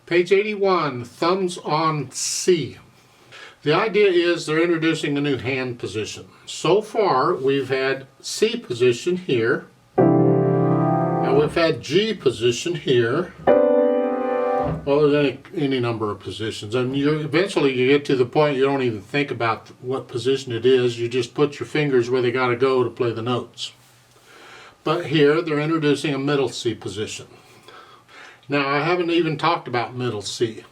Page 81, thumbs on C. The idea is they're introducing a new hand position. So far we've had C position here, and we've had G position here. Well, there's any number of positions, and eventually you get to the point you don't even think about what position it is. You just put your fingers where they got to go to play the notes. But here they're introducing a middle C position. Now I haven't even talked about middle C.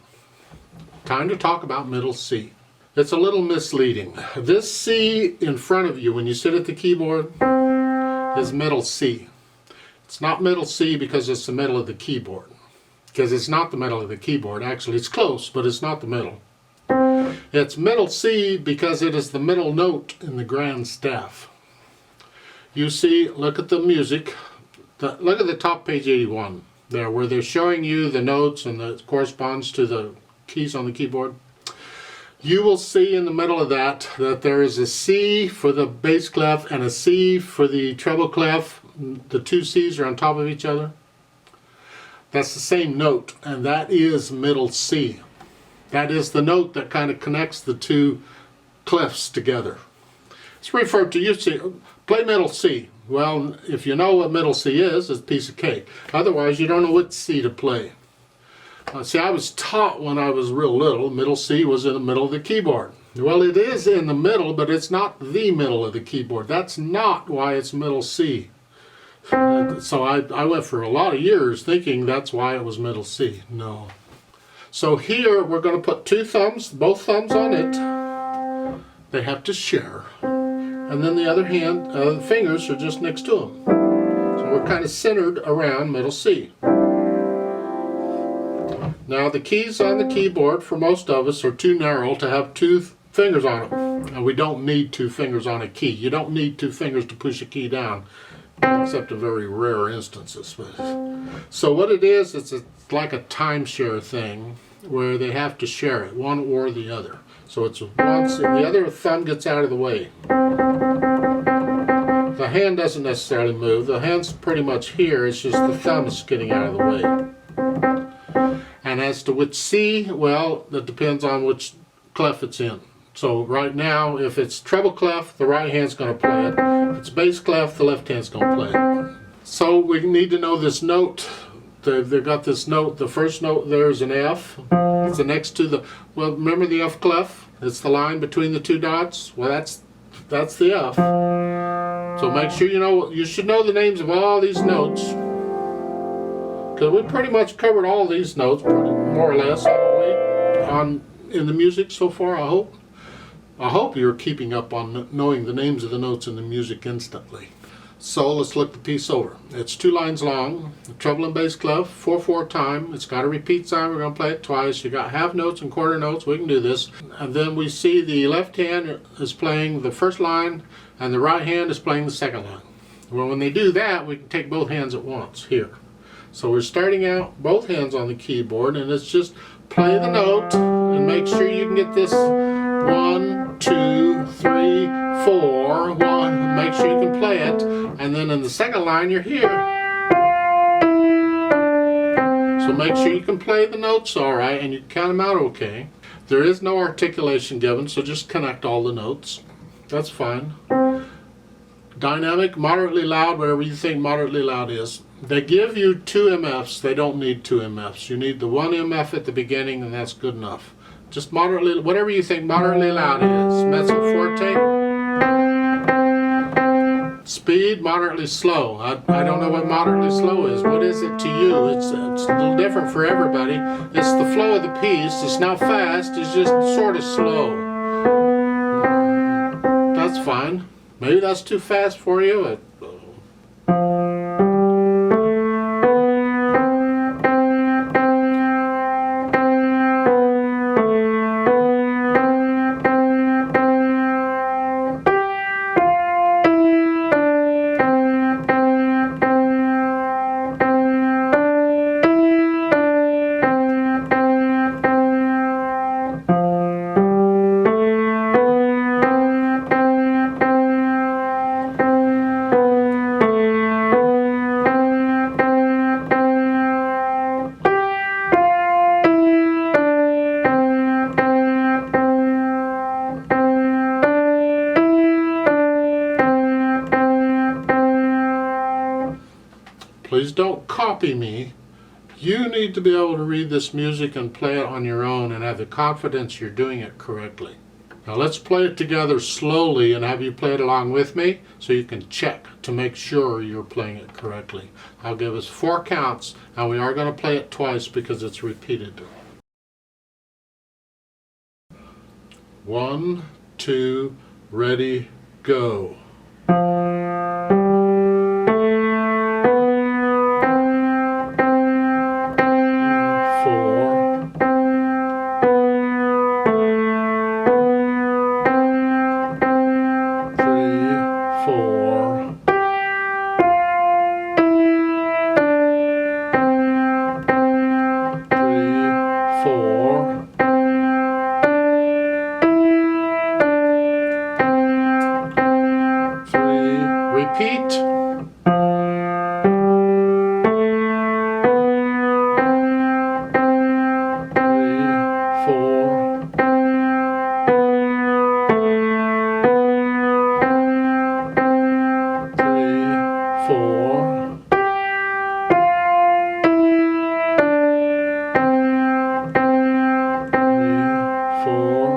Time to talk about middle C. It's a little misleading. This C in front of you when you sit at the keyboard is middle C. It's not middle C because it's the middle of the keyboard. Because it's not the middle of the keyboard. Actually, it's close, but it's not the middle. It's middle C because it is the middle note in the grand staff. You see, look at the music. Look at the top page 81 there, where they're showing you the notes and it corresponds to the keys on the keyboard. You will see in the middle of that there is a C for the bass clef and a C for the treble clef. The two C's are on top of each other. That's the same note, and that is middle C. That is the note that kind of connects the two clefs together. It's referred to, you see, play middle C. Well, if you know what middle C is, it's a piece of cake. Otherwise, you don't know what C to play. See, I was taught when I was real little, middle C was in the middle of the keyboard. Well, it is in the middle, but it's not the middle of the keyboard. That's not why it's middle C. So I went for a lot of years thinking that's why it was middle C. No. So here we're going to put two thumbs, both thumbs on it. They have to share. And then the other hand, the fingers are just next to them. So we're kind of centered around middle C. Now the keys on the keyboard for most of us are too narrow to have two fingers on them. And we don't need two fingers on a key. You don't need two fingers to push a key down, except in very rare instances. So what it is, it's like a timeshare thing where they have to share it, one or the other. So it's once the other thumb gets out of the way. The hand doesn't necessarily move. The hand's pretty much here. It's just the thumb's getting out of the way. And as to which C, well, that depends on which clef it's in. So right now, if it's treble clef, the right hand's going to play it. If it's bass clef, the left hand's going to play it. So we need to know this note. They've got this note. The first note there is an F. It's the next to the, well, remember the F clef? It's the line between the two dots. Well, that's the F. So make sure you should know the names of all these notes. Because we pretty much covered all these notes, more or less, in the music so far, I hope. I hope you're keeping up on knowing the names of the notes in the music instantly. So let's look the piece over. It's 2 lines long, the treble and bass clef, 4/4 time. It's got a repeat sign. We're going to play it twice. You got half notes and quarter notes. We can do this. And then we see the left hand is playing the first line and the right hand is playing the second line. Well, when they do that, we can take both hands at once here. So we're starting out both hands on the keyboard, and it's just play the note and make sure you can get this 1, 2, 3, 4, 1. Make sure you can play it, and then in the second line you're here. So make sure you can play the notes all right, and you can count them out okay. There is no articulation given, so just connect all the notes. That's fine. Dynamic, moderately loud, whatever you think moderately loud is. They give you 2 MFs. They don't need 2 MFs. You need the 1 MF at the beginning, and that's good enough. Just moderately, whatever you think moderately loud is. Mezzo forte. Speed, moderately slow. I don't know what moderately slow is. What is it to you? It's a little different for everybody. It's the flow of the piece. It's not fast. It's just sort of slow. That's fine. Maybe that's too fast for you. copy me. You need to be able to read this music and play it on your own and have the confidence you're doing it correctly. Now let's play it together slowly and have you play it along with me so you can check to make sure you're playing it correctly. I'll give us 4 counts, and we are going to play it twice because it's repeated. 1, 2, ready, go. 3, repeat. 4